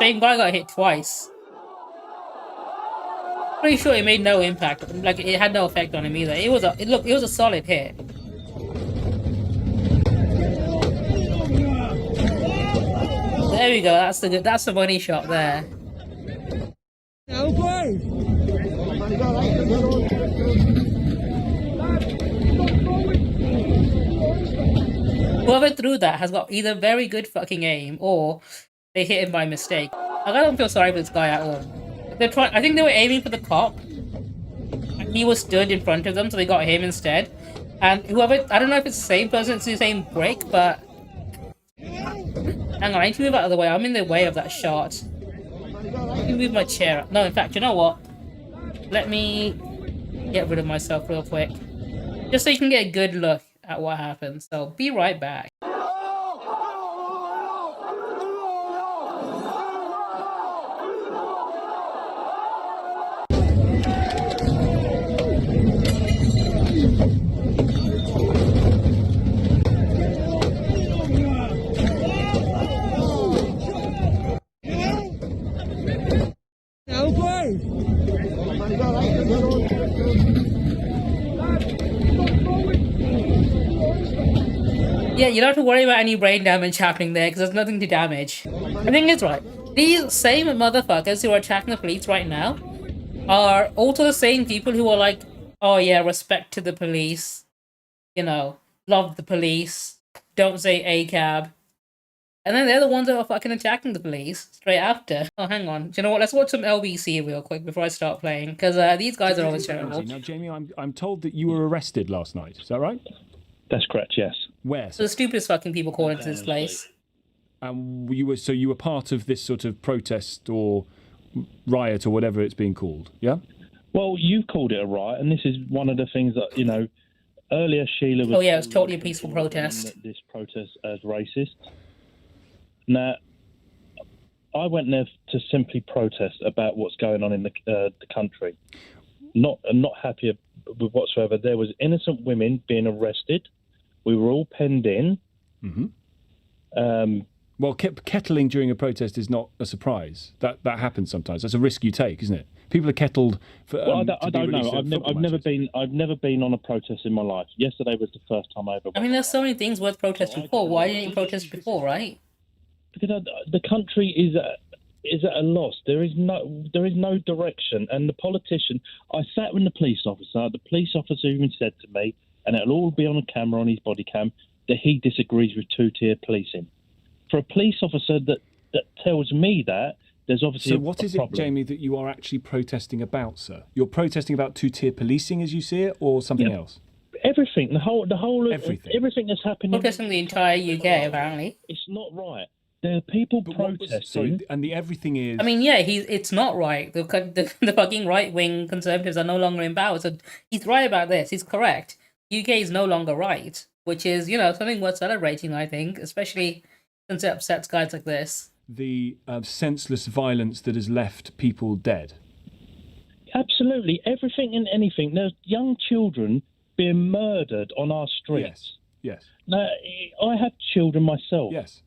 same guy got hit twice. Pretty sure it made no impact. Like it had no effect on him either. It was a solid hit. There we go. That's the money shot there. Whoever threw that has got either very good fucking aim or they hit him by mistake. I don't feel sorry for this guy at all. I think they were aiming for the cop. And he was stood in front of them, so they got him instead. And whoever, I don't know if it's the same person, it's the same break, but... Hang on, I need to move out of the way. I'm in the way of that shot. Let me move my chair. No, in fact, you know what? Let me get rid of myself real quick. Just so you can get a good look at what happens. So, be right back. Yeah, you don't have to worry about any brain damage happening there because there's nothing to damage. I think it's right. These same motherfuckers who are attacking the police right now are also the same people who are like, oh yeah, respect to the police, you know, love the police, don't say ACAB. And then they're the ones that are fucking attacking the police straight after. Oh, hang on. Do you know what? Let's watch some LBC real quick before I start playing because these guys are always terrible. Now, Jamie, I'm told that you were arrested last night. Is that right? That's correct, yes. Where? So the stupidest fucking people calling to this place. You were part of this sort of protest or riot or whatever it's being called, yeah? Well, you've called it a riot, and this is one of the things that, you know, earlier Sheila was... Oh yeah, it was totally a peaceful protest. This protest as racist. Now, I went there to simply protest about what's going on in the country. Not happy with whatsoever. There was innocent women being arrested. We were all penned in. Mm-hmm. Well, kettling during a protest is not a surprise. That happens sometimes. That's a risk you take, isn't it? People are kettled for. Well, I don't know. I've never been on a protest in my life. Yesterday was the first time I ever. I mean, there's so many things worth protesting for. Why didn't you protest before, right? Because the country is at a loss. There is no direction, and the politician. I sat with the police officer. The police officer even said to me, and it'll all be on a camera on his body cam, that he disagrees with two-tier policing. For a police officer that tells me that, there's obviously so what is it, Jamie, that you are actually protesting about, sir? You're protesting about two-tier policing, as you see it, or something else? Everything, the whole, everything that's happening. Protesting the entire UK, apparently. It's not right. There are people protesting. And the everything is... I mean, yeah, it's not right. The fucking right-wing Conservatives are no longer in power, so he's right about this. He's correct. UK is no longer right, which is, you know, something worth celebrating, I think, especially since it upsets guys like this. The senseless violence that has left people dead. Absolutely. Everything and anything. There's young children being murdered on our streets. Yes. Now, I have children myself. Yes.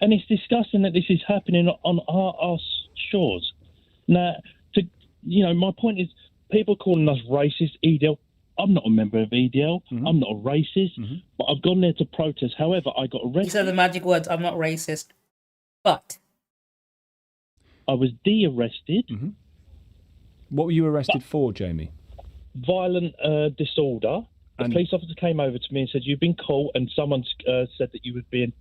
And it's disgusting that this is happening on our shores. Now, my point is, people calling us racist, EDL. I'm not a member of EDL. Mm-hmm. I'm not a racist, but I've gone there to protest. However, I got arrested. You said the magic words, I'm not racist, but... I was de-arrested. Mm-hmm. What were you arrested for, Jamie? Violent disorder. The police officer came over to me and said, you've been caught, and someone said that you were being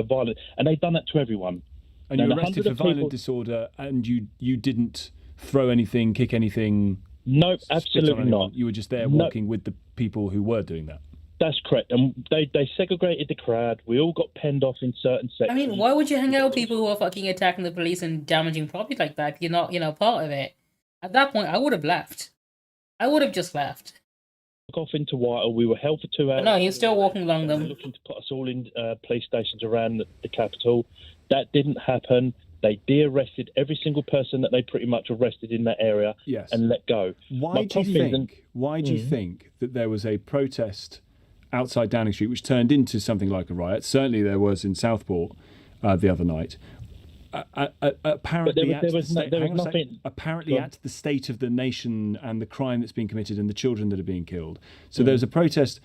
violent. And they've done that to everyone. And you were arrested for violent disorder, and you didn't throw anything, kick anything... No, absolutely not. You were just there walking with the people who were doing that. That's correct. And they segregated the crowd. We all got penned off in certain sections. I mean, why would you hang out with people who are fucking attacking the police and damaging property like that if you're not, part of it? At that point, I would have left. I would have just left. Off into Whitehall. We were held for 2 hours. No, he was still walking along them. Looking to put us all in police stations around the capital. That didn't happen. They de-arrested every single person that they pretty much arrested in that area and let go. Why do you think that there was a protest outside Downing Street which turned into something like a riot? Certainly there was in Southport the other night. apparently But there was nothing. apparently Go on. at the state of the nation and the crime that's being committed and the children that are being killed. So there's a protest.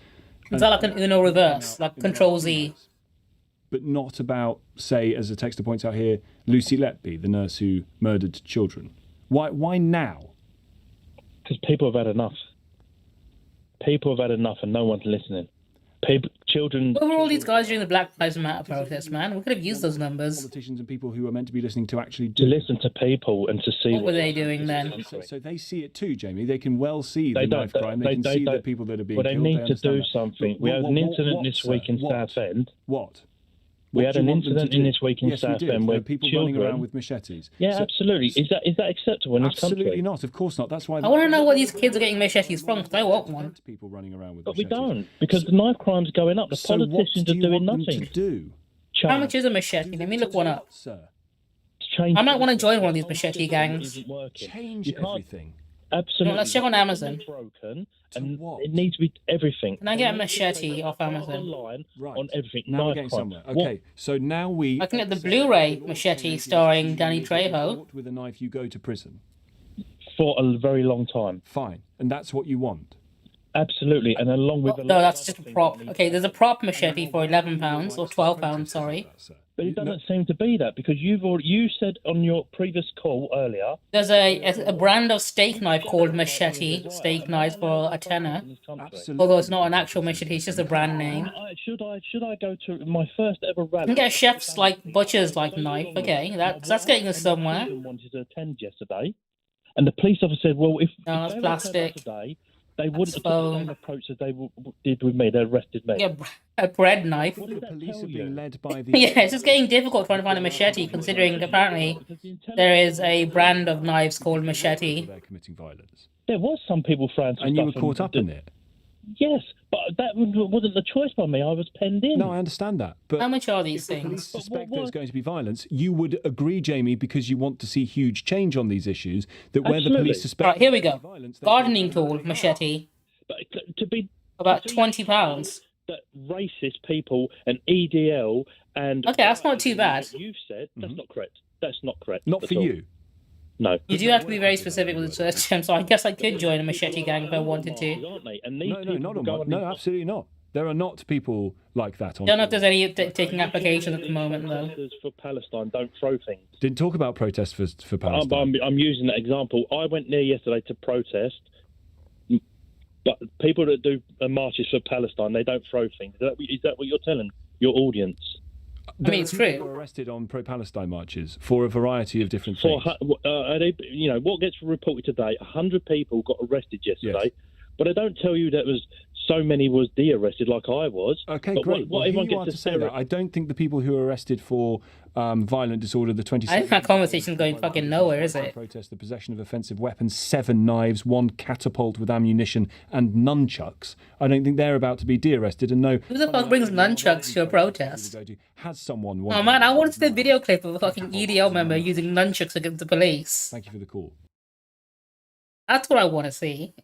Is that like an Uno reverse, like Control Z? But not about, say, as the texter points out here, Lucy Letby, the nurse who murdered children. Why now? Because people have had enough. People have had enough, and no one's listening. Children. Where were all these guys during the Black Lives Matter protest, man? We could have used those numbers. Politicians and people who are meant to be listening to actually To do. listen to people and to see What were they doing then? So they see it too, Jamie. They can well see They the don't- knife crime. They can see the people that are being Well, they killed. need to understand do that. something. But We had an incident this sir? week in What? Southend. What? We What had do you an want them to incident in do? this week in Yes, we did. Southend There where are people children. running around with machetes. Yeah, So- absolutely. Is that acceptable in this absolutely country? not. Of course not. That's why I want to know where these kids are getting machetes from, because I want one. People running around with But we machetes. don't, because the knife crime's going up. The So politicians what do are you doing want them nothing. to do? How much is a machete? Let me look one up. Sir, I might want to join one of these machete gangs. Isn't working. change You can't- everything. Absolutely. No, let's check on Amazon. It's broken, To and what? it needs to be everything. Can I get a machete off Amazon? Online Right. on everything. Now we're Knife getting crime. somewhere. What- Okay, so now we. I can get the Blu-ray machete starring Danny Trejo. Caught with a knife, you go to prison. For a very long time. Fine, and that's what you want. Absolutely, and along with a No, lot that's of just a other things prop. that need Okay, to- there's a prop machete for £11 or £12. Sorry. But it doesn't seem to be that, because you said on your previous call earlier. There's a brand of steak knife called Machete steak knife for a tenner. Absolutely. Although it's not an actual machete, it's just a brand name. Should I go to my first ever rally? You can get a chef's like butcher's like knife. Okay, that's getting us somewhere. Wanted to attend yesterday, and the police officer said, "Well, if No, if that's they plastic. today, they wouldn't have took the foam. same approach as they did with me. They arrested me." Yeah, a bread knife. What The did that police tell are being you? led by the. Yeah, it's just getting difficult trying to find a machete, considering apparently there is a brand of knives called Machete. They're committing violence. There was some people throwing some And you were stuff caught up in it. Yes, but that wasn't the choice by me. I was penned in. No, I understand that. But How much are these if the police things? suspect But there's going to be violence, you would agree, Jamie, because you want to see huge change on these issues, that where the Absolutely. police suspect Right, here we there's go. violence, they- Gardening tool, machete, But to be about £20. that racist people and EDL and Okay, that's not too bad. what you've said, that's not correct. That's not correct. Not at for all. you. No. You do have to be very specific with the search term, so I guess I could join a machete gang if I wanted to. Aren't they? And these No, people not on go one. on No, these- absolutely not. There are not people like that on. Don't know if there's any taking applications at the moment though. Protesters for Palestine don't throw things. Didn't talk about protests for Palestine. I'm using that example. I went near yesterday to protest, but people that do marches for Palestine, they don't throw things. Is that what you're telling your audience? I mean, it's People true. were arrested on pro-Palestine marches for a variety of different For things. what gets reported today? 100 people got arrested yesterday, Yes. but I don't tell you that was so many was de-arrested like I was. Okay, But great. What Well, here everyone you are gets to say that. I don't think the people who were arrested for violent disorder, the 27th... I think that conversation's going fucking nowhere, is it? Protest the possession of offensive weapons, 7 knives, 1 catapult with ammunition, and nunchucks. I don't think they're about to be de-arrested. And no, Who the fuck brings nunchucks to a protest? has someone? Oh man, I wanted to see the video clip of a fucking EDL member using nunchucks against the police. Thank you for the call. That's what I want to see.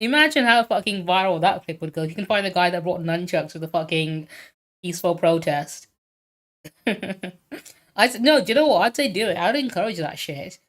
Imagine how fucking viral that clip would go. You can find the guy that brought nunchucks to the fucking peaceful protest. No, do you know what? I'd say do it. I'd encourage that shit.